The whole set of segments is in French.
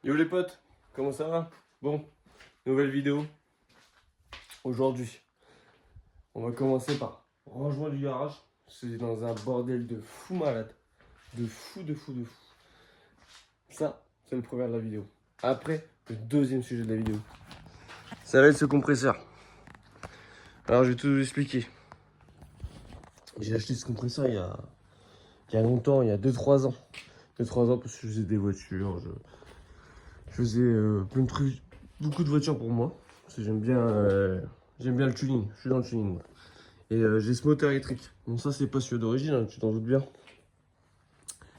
Yo les potes, comment ça va? Bon, nouvelle vidéo. Aujourd'hui, on va commencer par rangement du garage. C'est dans un bordel de fou malade. De fou. Ça, c'est le premier de la vidéo. Après, le deuxième sujet de la vidéo. Ça va être ce compresseur. Alors, je vais tout vous expliquer. J'ai acheté ce compresseur il y a longtemps, il y a 2-3 ans. 2-3 ans parce que je faisais des voitures. Je faisais plein de trucs, beaucoup de voitures pour moi. Parce que j'aime bien le tuning. Je suis dans le tuning, moi. Et j'ai ce moteur électrique. Bon, ça, c'est pas celui d'origine, hein, tu t'en doutes bien.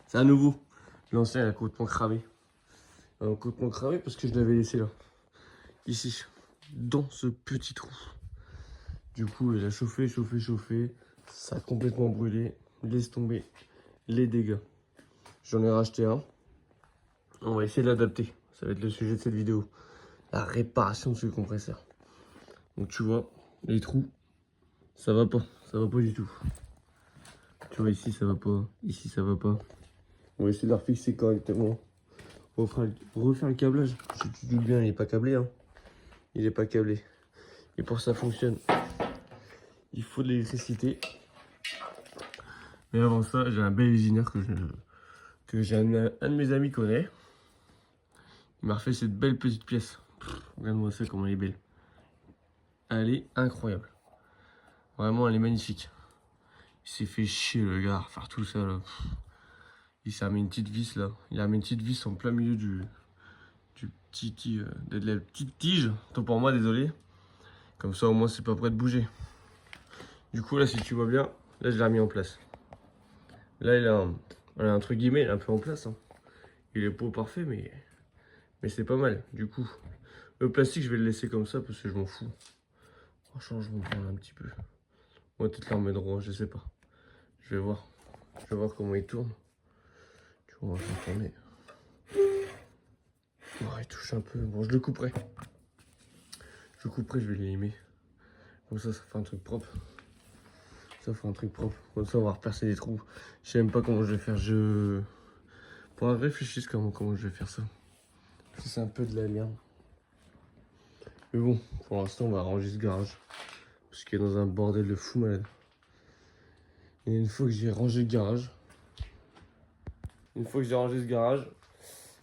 C'est à nouveau. L'ancien, il a complètement cramé. Complètement cramé parce que je l'avais laissé là. Ici. Dans ce petit trou. Du coup, il a chauffé. Ça a complètement brûlé. Laisse tomber les dégâts. J'en ai racheté un. On va essayer de l'adapter. Ça va être le sujet de cette vidéo. La réparation de ce compresseur. Donc, tu vois, les trous, ça va pas. Ça va pas du tout. Tu vois, ici, ça va pas. Ici, ça va pas. On va essayer de la refixer correctement. On va refaire le câblage. Si tu te doutes bien, il n'est pas câblé. Hein. Il n'est pas câblé. Et pour que ça fonctionne, il faut de l'électricité. Mais avant ça, j'ai un bel usineur que j'ai un de mes amis connaît. Il m'a refait cette belle petite pièce. Regarde-moi ça, comment elle est belle. Elle est incroyable. Vraiment, elle est magnifique. Il s'est fait chier le gars à faire tout ça là. Il s'est mis une petite vis là. Il a mis une petite vis en plein milieu de la petite tige. Tant pour moi, désolé. Comme ça, au moins, c'est pas prêt de bouger. Du coup, là, si tu vois bien, là, je l'ai remis en place. Là, il a entre guillemets, il est un peu en place. Hein. Il est pas parfait, mais c'est pas mal. Du coup, le plastique, je vais le laisser comme ça parce que je m'en fous. Franchement, je m'en prends un petit peu. On va peut-être la remettre droit, je sais pas. Je vais voir. Je vais voir comment il tourne. Tu vois, on va faire tourner. Oh, il touche un peu. Bon, je le couperai. Je vais l'élimer. Comme ça fait un truc propre. Ça fera un truc propre. Comme ça, on va repercer des trous. Je sais même pas comment je vais faire. Faudra que je réfléchisse comment je vais faire ça. Parce que c'est un peu de la merde. Mais bon, pour l'instant, on va ranger ce garage. Parce qu'il est dans un bordel de fou malade. Et une fois que j'ai rangé le garage,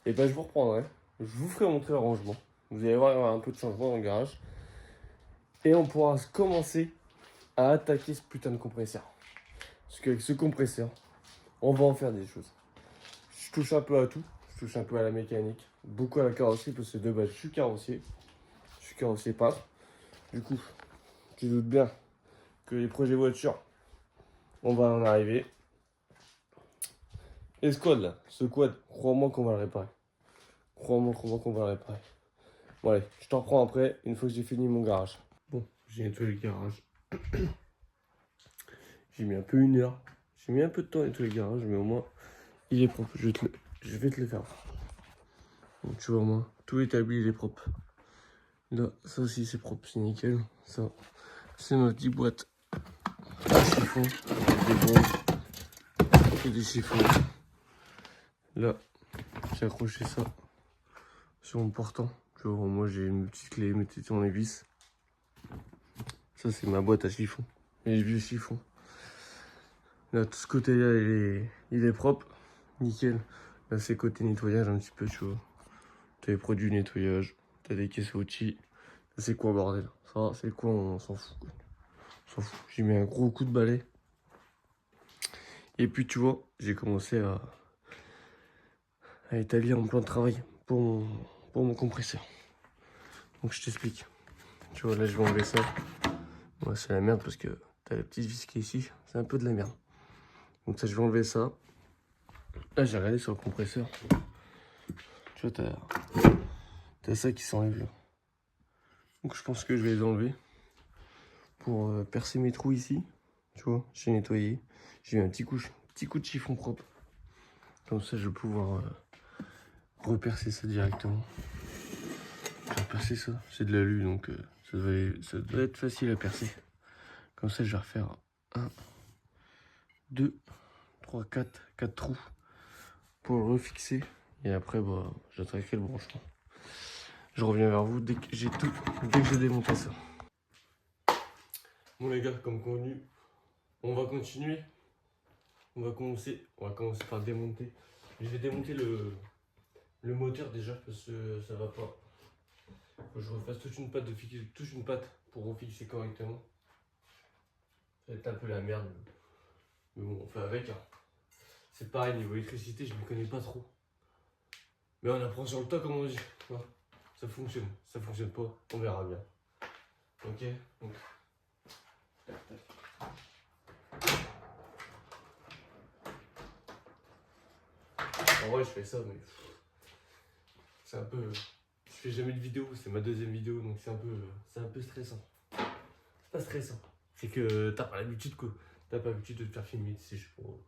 et ben je vous reprendrai. Je vous ferai montrer le rangement. Vous allez voir, il y aura un peu de changement dans le garage. Et on pourra commencer à attaquer ce putain de compresseur. Parce qu'avec ce compresseur, on va en faire des choses. Je touche un peu à tout. Je touche un peu à la mécanique, beaucoup à la carrosserie parce que de base je suis carrossier. Je suis carrossier peintre. Du coup, tu doutes bien que les projets voitures, on va en arriver. Et ce quad là, crois-moi qu'on va le réparer. Crois-moi qu'on va le réparer. Bon allez, je t'en reprends après, une fois que j'ai fini mon garage. Bon, j'ai nettoyé le garage. J'ai mis un peu 1 heure. J'ai mis un peu de temps à nettoyer le garage, mais au moins, il est propre. Je vais te le faire. Donc tu vois, moi, tout établi, il est propre. Là, ça aussi, c'est propre, c'est nickel. Ça, c'est notre petite boîte à chiffon. Des bombes et des chiffons. Là, j'ai accroché ça sur mon portant. Tu vois, moi, j'ai une petite clé, mes petits tournevis. Ça, c'est ma boîte à chiffon. Les vieux chiffons. Là, tout ce côté-là, il est propre. Nickel. Là, c'est côté nettoyage un petit peu, tu vois. T'as les produits nettoyage. T'as des caisses à outils. Ça, c'est quoi, bordel? Ça, c'est quoi? On s'en fout, quoi. On s'en fout. J'ai mis un gros coup de balai. Et puis, tu vois, j'ai commencé à établir mon plan de travail pour mon compresseur. Donc, je t'explique. Tu vois, là, je vais enlever ça. Ouais, c'est la merde parce que t'as la petite vis qui est ici. C'est un peu de la merde. Donc, ça, je vais enlever ça. Là, j'ai regardé sur le compresseur. Tu vois, t'as ça qui s'enlève là. Donc, je pense que je vais les enlever pour percer mes trous ici. Tu vois, j'ai nettoyé. J'ai mis un petit coup de chiffon propre. Comme ça, je vais pouvoir repercer ça directement. Je vais percer ça. C'est de l'alu, donc ça doit être facile à percer. Comme ça, je vais refaire 1, 2, 3, 4 trous pour le refixer Et après, bah, j'attaquerai le branchement. Je reviens vers vous dès que j'ai tout, dès que j'ai démonté ça. Bon les gars, comme convenu, on va continuer. On va commencer par démonter. Je vais démonter le moteur déjà parce que ça va pas. Faut que je refasse toute une patte pour refixer correctement. Ça va être un peu la merde. Mais bon, on fait avec. Hein. C'est pareil, niveau électricité, je ne m'y connais pas trop. Mais on apprend sur le tas, comme on dit. Ouais. Ça fonctionne pas, on verra bien. Ok, donc. Tac, tac. En vrai, je fais ça, mais c'est un peu. Je fais jamais de vidéo, c'est ma deuxième vidéo, donc c'est un peu stressant. C'est pas stressant, c'est que t'as pas l'habitude, quoi. T'as pas l'habitude de te faire filmer, c'est juste pour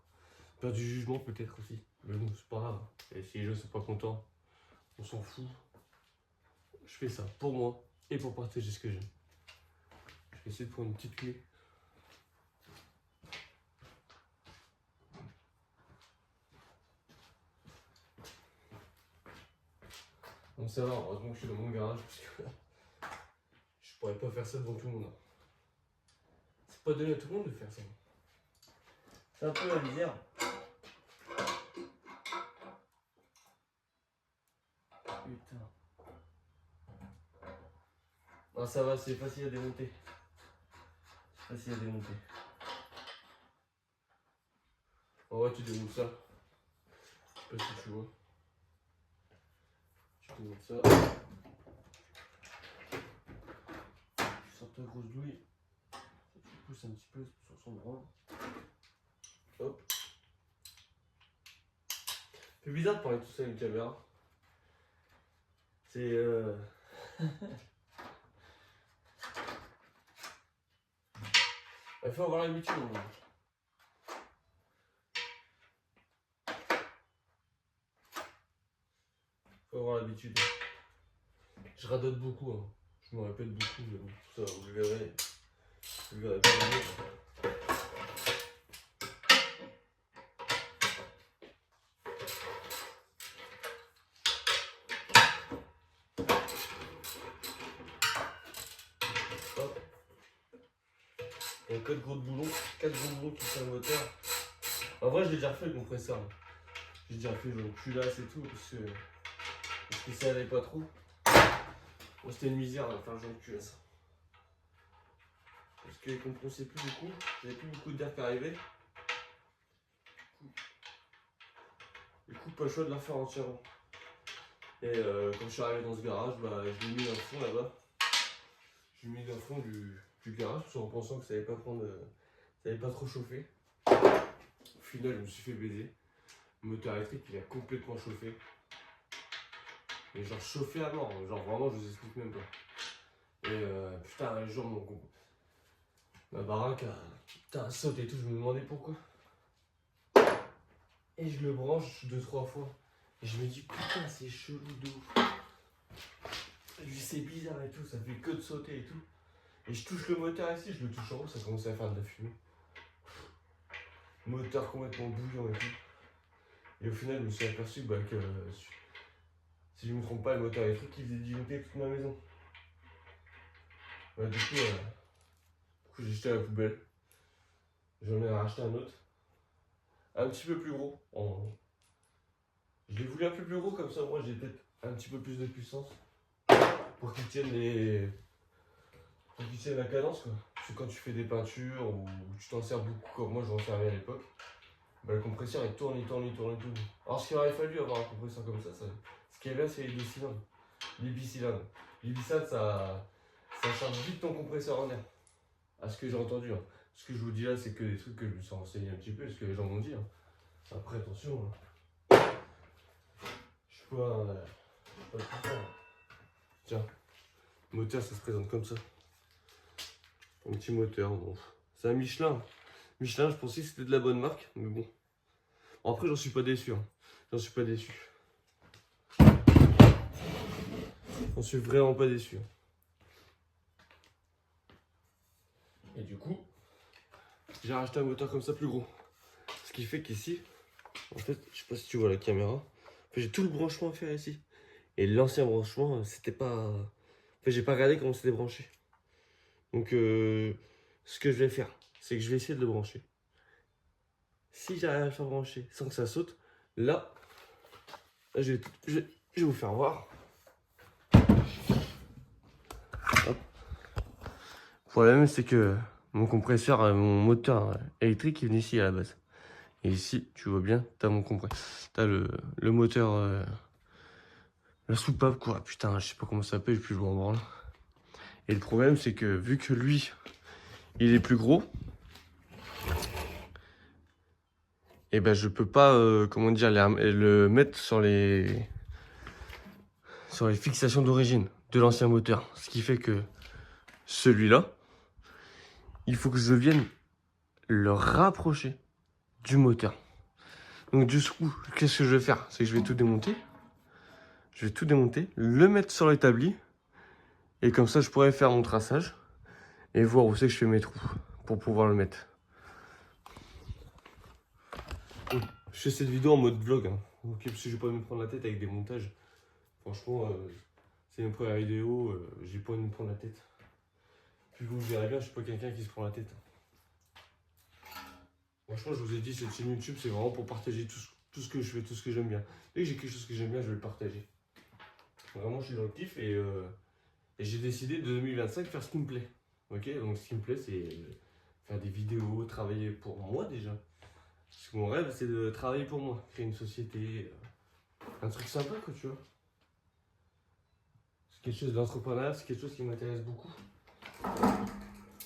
faire du jugement, peut-être aussi. Mais bon, c'est pas grave. Et si les gens sont pas contents, on s'en fout. Je fais ça pour moi et pour partager ce que j'aime. Je vais essayer de prendre une petite clé. Bon, ça va, heureusement que je suis dans mon garage parce que je pourrais pas faire ça devant tout le monde. C'est pas donné à tout le monde de faire ça. C'est un peu la misère. Putain. Ah, ça va, c'est facile à démonter. C'est facile à démonter. En vrai, tu démontes ça. Je sais pas si tu vois. Tu démontes ça. Tu sors ta grosse douille. Tu pousses un petit peu sur son bras. Hop. C'est bizarre de parler tout ça à une caméra. C'est il faut avoir l'habitude. Faut avoir l'habitude. Je radote beaucoup. Hein. Je me répète beaucoup. Mais bon, tout ça, vous le verrez. Vous le verrez pas venir. Hop. Il y a 4 gros boulons qui sont le moteur. En vrai, je l'ai déjà refait le compresseur. J'ai déjà fait le culasse et tout parce que ça allait pas trop. Bon, c'était une misère de faire le genre de culasse. Parce que les compressait plus du coup, j'avais plus beaucoup d'air qui arrivait. Du coup, pas le choix de la refaire entièrement. Et quand je suis arrivé dans ce garage, bah, je l'ai mis dans le fond là-bas. Je l'ai mis dans le fond du garage en pensant que ça allait pas prendre, ça allait pas trop chauffer. Au final, je me suis fait baiser. Le moteur électrique, il a complètement chauffé. Mais genre chauffé à mort, genre vraiment, je vous explique même pas. Et putain, les gens ma baraque a sauté et tout, je me demandais pourquoi. Et je le branche 2-3 fois. Et je me dis, putain, c'est chelou de ouf. C'est bizarre et tout, ça fait que de sauter et tout. Et je touche le moteur ici, je le touche en haut, ça commence à faire de la fumée. Moteur complètement bouillant et tout. Et au final, je me suis aperçu que, si je me trompe pas, le moteur électrique, il faisait diluter toute ma maison. Bah, du coup, j'ai jeté à la poubelle. J'en ai racheté un autre. Un petit peu plus gros. Je l'ai voulu un peu plus gros, comme ça, moi, j'ai peut-être un petit peu plus de puissance. Pour qu'il tienne la cadence, quoi. Parce que quand tu fais des peintures ou tu t'en sers beaucoup, comme moi, je m'en servais à l'époque, bah, le compresseur, il tourne. Alors, ce qu'il aurait fallu avoir un compresseur comme ça, ce qui est bien, c'est les 2 cylindres. Les bicylindres. Les bicylindres, ça charge vite ton compresseur en air. À ce que j'ai entendu. Hein. Ce que je vous dis là, c'est que des trucs que je me suis renseigné un petit peu, ce que les gens m'ont dit. Hein. Après, attention. Hein. Je suis pas tout ça. Hein. Tiens, le moteur, ça se présente comme ça. Un petit moteur. Bon. C'est un Michelin. Michelin, je pensais que c'était de la bonne marque, mais bon. Bon, après, j'en suis pas déçu. Hein. J'en suis pas déçu. J'en suis vraiment pas déçu. Hein. Et du coup, j'ai racheté un moteur comme ça plus gros. Ce qui fait qu'ici, en fait, je sais pas si tu vois la caméra. En j'ai tout le branchement à faire ici. Et l'ancien branchement, c'était pas... Enfin, j'ai pas regardé comment c'était branché. Donc, ce que je vais faire, c'est que je vais essayer de le brancher. Si j'arrive à le faire brancher sans que ça saute, là, je vais vous faire voir. Hop. Le problème, c'est que mon compresseur, mon moteur électrique, il vient ici à la base. Et ici, tu vois bien, t'as mon compresseur. T'as le moteur, la soupape, quoi. Putain, je sais pas comment ça s'appelle, puis je m'en branle. Et le problème, c'est que vu que lui, il est plus gros, et ben je peux pas, comment dire, le mettre sur les fixations d'origine de l'ancien moteur. Ce qui fait que celui-là, il faut que je vienne le rapprocher du moteur. Donc du coup, qu'est-ce que je vais faire? C'est que je vais tout démonter. Je vais tout démonter, le mettre sur l'établi. Et comme ça, je pourrais faire mon traçage et voir où c'est que je fais mes trous pour pouvoir le mettre. Je fais cette vidéo en mode vlog, hein. Ok, parce que je vais pas me prendre la tête avec des montages. Franchement, c'est une première vidéo, j'ai pas envie de me prendre la tête. Puis vous verrez bien, je suis pas quelqu'un qui se prend la tête. Franchement, je vous ai dit, cette chaîne YouTube, c'est vraiment pour partager tout ce que je fais, tout ce que j'aime bien. Dès que j'ai quelque chose que j'aime bien, je vais le partager. Vraiment, je suis dans le kiff et j'ai décidé de 2025 faire ce qui me plaît. Ok, donc ce qui me plaît, c'est faire des vidéos, travailler pour moi déjà. Parce que mon rêve, c'est de travailler pour moi, créer une société, un truc sympa, quoi, tu vois. C'est quelque chose d'entrepreneurial, c'est quelque chose qui m'intéresse beaucoup.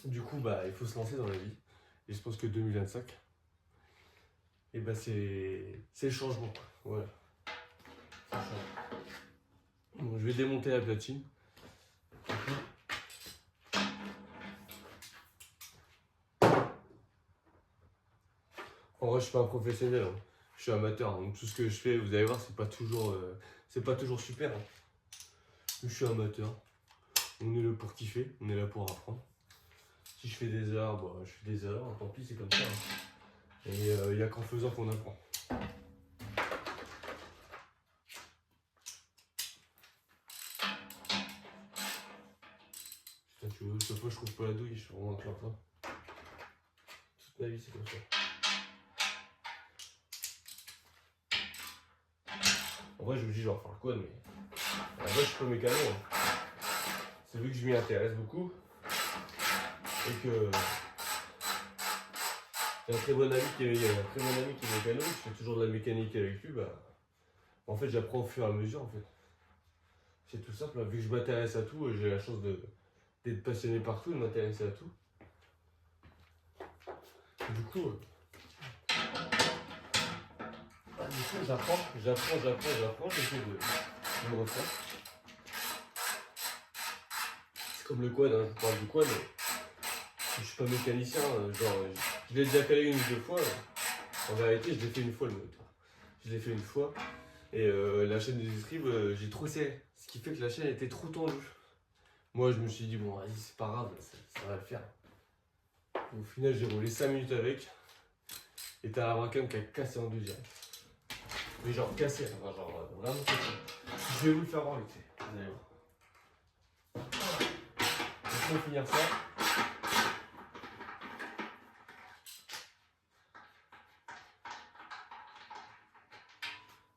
Du coup, bah, il faut se lancer dans la vie. Et je pense que 2025, et bah, c'est le changement, quoi. Voilà. C'est le changement. Bon, je vais démonter la platine. En vrai, je suis pas un professionnel, hein. Je suis amateur, donc tout ce que je fais, vous allez voir, c'est pas toujours super, hein. Je suis amateur. On est là pour kiffer, on est là pour apprendre. Si je fais des heures, bah, je fais des heures, tant pis, c'est comme ça, hein. Et il n'y a qu'en faisant qu'on apprend. Putain, tu vois, chaque fois je trouve pas la douille, je suis vraiment un clapin. Toute ma vie, c'est comme ça. En vrai, je vous dis, genre, faire le code, mais en vrai, je suis pas mécano, hein. C'est vu que je m'y intéresse beaucoup et que j'ai un très bon ami qui est mécano, je fais toujours de la mécanique avec lui, bah, en fait, j'apprends au fur et à mesure, en fait. C'est tout simple, hein. Vu que je m'intéresse à tout, j'ai la chance d'être passionné par tout, de m'intéresser à tout. Du coup, j'apprends, j'essaie de me refaire. C'est comme le quad, hein, je parle du quad, mais je suis pas mécanicien, genre, je l'ai déjà calé une ou deux fois. En vérité, je l'ai fait une fois le moteur. Je l'ai fait une fois, et la chaîne de distrib, j'ai trop serré. Ce qui fait que la chaîne était trop tendue. Moi, je me suis dit, bon, vas-y, c'est pas grave, ça va le faire. Au final, j'ai roulé 5 minutes avec, et t'as la Bracam qui a cassé en deux direct. Mais genre cassé, enfin, genre vraiment cassé. Je vais vous le faire voir vite fait, vous allez voir. Laisse-moi finir ça.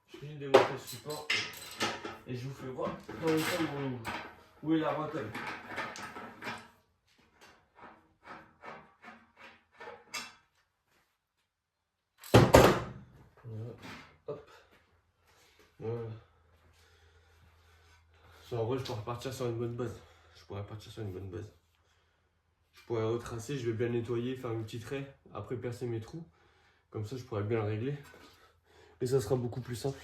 Je finis de démonter le support et je vous fais voir dans le temps où est la Bracam. Voilà. Hop. Voilà. En vrai, je pourrais repartir sur une bonne base. Je pourrais retracer, je vais bien nettoyer, faire un petit trait, après percer mes trous. Comme ça, je pourrais bien le régler. Et ça sera beaucoup plus simple.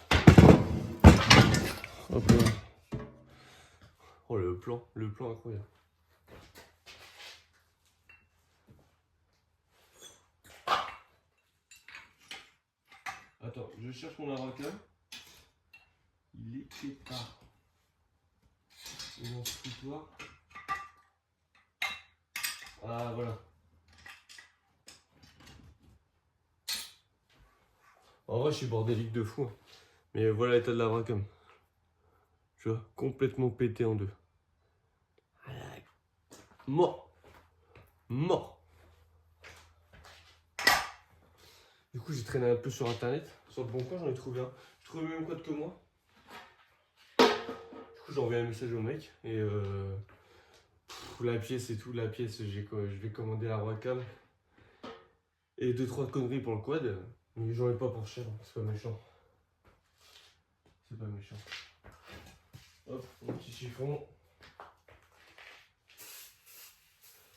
Hop là. Oh, le plan incroyable. Attends, je cherche mon Bracam. Il est quelque part. Mon foutoir. Ah, voilà. En vrai, je suis bordélique de fou. Mais voilà l'état de la Wacom. Tu vois, complètement pété en deux. Mort. Mort. Du coup, j'ai traîné un peu sur internet. Sur le bon coin, j'en ai trouvé un. J'ai trouvé le même code que moi. Du coup, j'ai envoyé un message au mec. Et la pièce et tout, la pièce, je vais commander la Wacom. Et 2-3 conneries pour le quad. Mais j'en ai pas pour cher, c'est pas méchant. C'est pas méchant. Hop, un petit chiffon.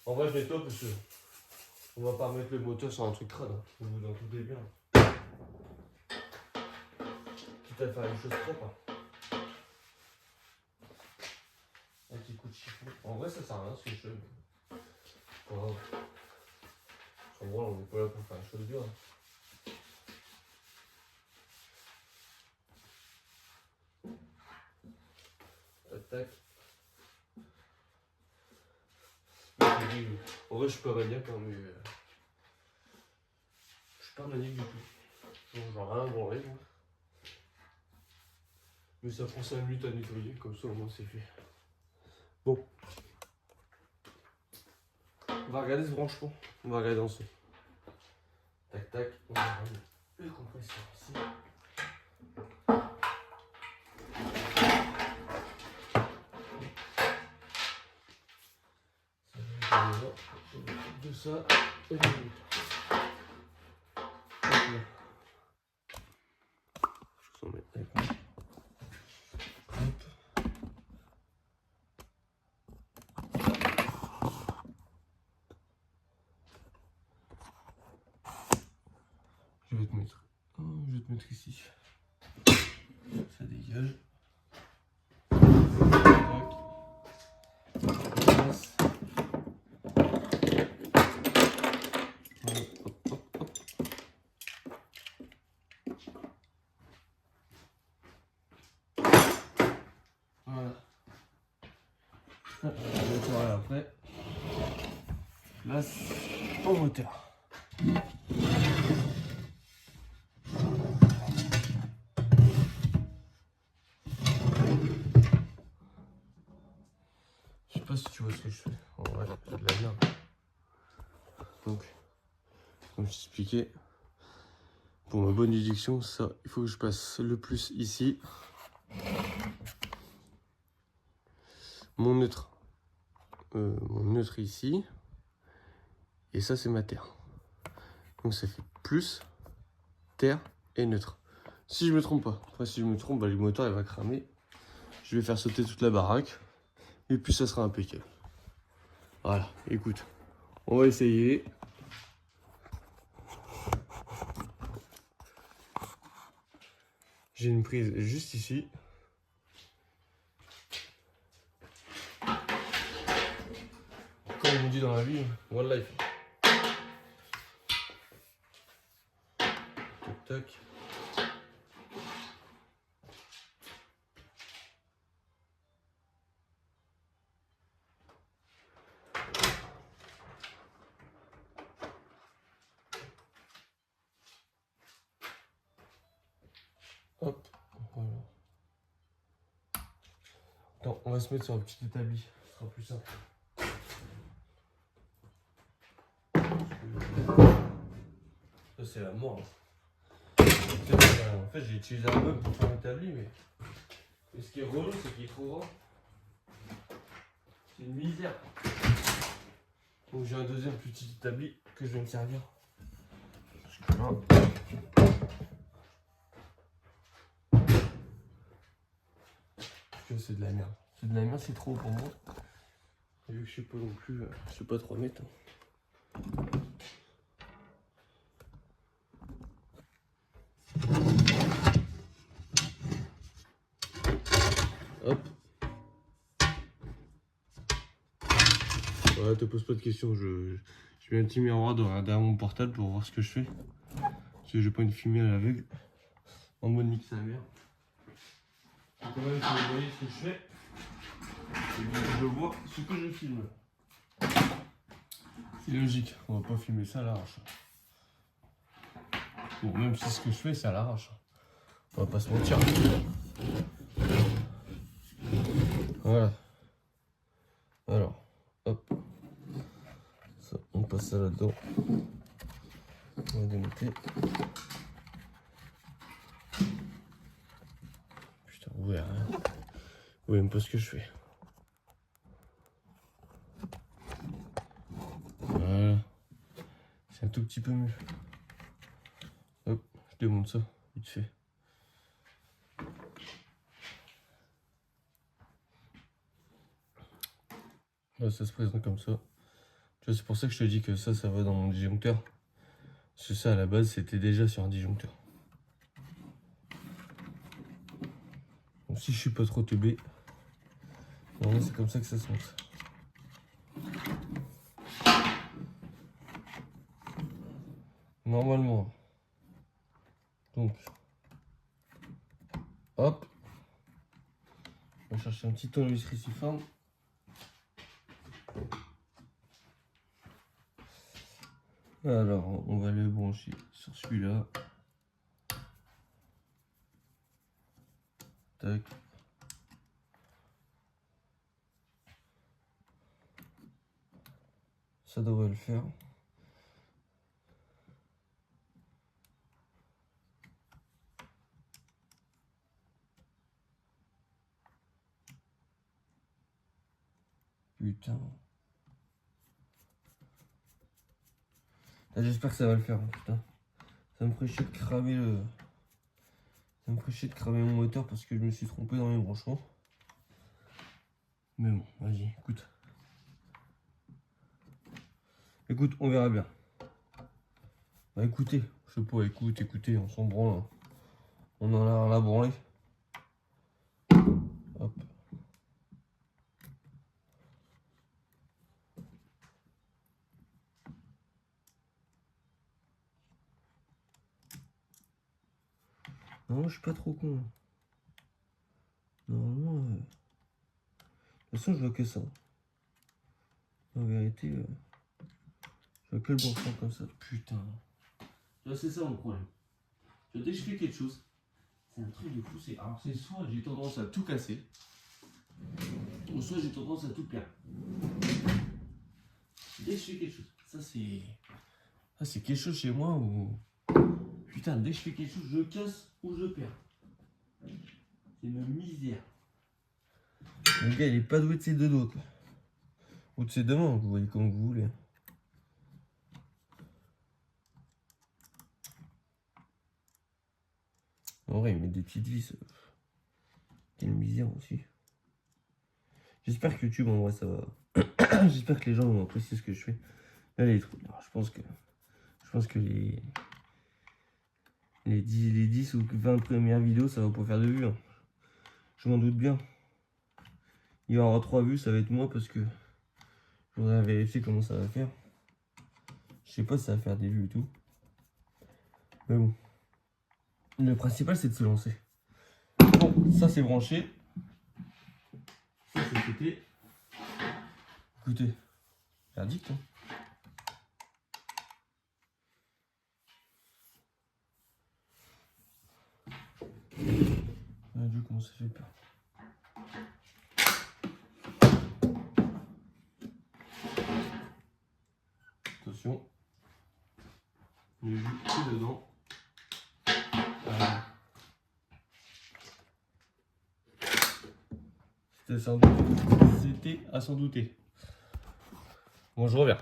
En vrai, je vais top parce que on va pas remettre le moteur sur un truc crade. Hein. Vous vous en doutez bien. Quitte à faire les choses propres. Hein. Un petit coup de chiffon. En vrai, ça sert à rien ce que je fais. Pas grave. En vrai, on n'est pas là pour faire les choses dures. Hein. Tac. En vrai, je suis pas maniaque, hein, mais je suis pas maniaque du tout. Genre rien branlé, moi. Mais ça prend 5 minutes à nettoyer, comme ça au moins c'est fait. Bon. On va regarder ce branchement. On va regarder en dessous. Tac tac. On va regarder le compresseur ici. De ça et de l'autre. Je vous en mets avec moi. Hop. Je vais te mettre. Oh, je vais te mettre ici. Ça dégage. Voilà, après, place au moteur. Je sais pas si tu vois ce que je fais. En vrai, c'est de la merde. Donc, comme je t'expliquais, pour ma bonne éjection, ça, il faut que je passe le plus ici. Mon neutre ici. Et ça, c'est ma terre. Donc, ça fait plus, terre et neutre. Si je me trompe pas. Après, si je me trompe, bah, le moteur, il va cramer. Je vais faire sauter toute la baraque. Et puis, ça sera impeccable. Voilà, écoute. On va essayer. J'ai une prise juste ici. Comme on dit dans la vie, one life. Tac, tac. Hop, voilà. Attends, on va se mettre sur un petit établi, ce sera plus simple. Ça c'est la mort. En fait j'ai utilisé un meuble pour faire un établi, mais ce qui est relou c'est qu'il est trop grand. C'est une misère. Donc j'ai un deuxième petit établi que je vais me servir. Parce que c'est de la merde. C'est de la merde, c'est trop pour moi. Et vu que je sais pas non plus, je sais pas trop mettre. Hop. Ouais, te pose pas de questions. Je mets un petit miroir derrière mon portable pour voir ce que je fais. Parce que je vais pas une filmer à l'aveugle. En mode mix à la merde. Quand même, si vous voyez ce que je fais, et bien je vois ce que je filme. C'est logique, on va pas filmer ça à l'arrache. Bon, même si ce que je fais, c'est à l'arrache. On va pas se mentir. Voilà. Alors, hop. Ça, on passe ça là-dedans. On va démonter. Putain, vous voyez rien. Vous voyez même pas ce que je fais. Voilà. C'est un tout petit peu mieux. Hop, je démonte ça, vite fait. Là, ça se présente comme ça. Tu vois, c'est pour ça que je te dis que ça va dans mon disjoncteur. Parce que ça, à la base, c'était déjà sur un disjoncteur. Donc si je suis pas trop teubé, normalement c'est comme ça que ça se monte. Normalement. Donc, hop. On va chercher un petit tournevis réciforme. Alors, on va le brancher sur celui-là. Tac. Ça devrait le faire. Putain. J'espère que ça va le faire, putain. Ça me ferait chier de cramer le... Ça me ferait chier de cramer mon moteur parce que je me suis trompé dans les branchements. Mais bon, vas-y, écoute. Écoute, on verra bien. Bah écoutez, je sais pas, écoutez, on s'en branle. Hein. On en a rien à branler. Hop. Non, je suis pas trop con. Normalement, de toute façon, je vois que ça. En vérité, je vois que le branchement comme ça. Putain. C'est ça mon problème. Dès que je fais quelque chose, c'est un truc de fou. Alors, c'est soit j'ai tendance à tout casser, ou soit j'ai tendance à tout perdre. Dès que je fais quelque chose, ça c'est quelque chose chez moi où. Putain, dès que je fais quelque chose, je casse ou je perds. C'est une misère. Le gars, il est pas doué de ses deux doigts, quoi. Ou de ses deux mains, vous voyez comme vous voulez. En vrai, il met des petites vis. Quelle misère aussi. J'espère que YouTube, en vrai, ça va. J'espère que les gens vont apprécier ce que je fais. Là, les trucs. Alors, je pense que les 10 ou 20 premières vidéos, ça va pas faire de vues. Hein. Je m'en doute bien. Il y aura 3 vues, ça va être moi parce que je voudrais vérifier comment ça va faire. Je sais pas si ça va faire des vues et tout. Mais bon. Le principal, c'est de se lancer. Bon, ça c'est branché. Ça c'est pété. Écoutez, verdict. Hein. Ah, Dieu, comment ça fait peur. Attention. Le jus est dedans. C'était à s'en douter. Bon, je reviens.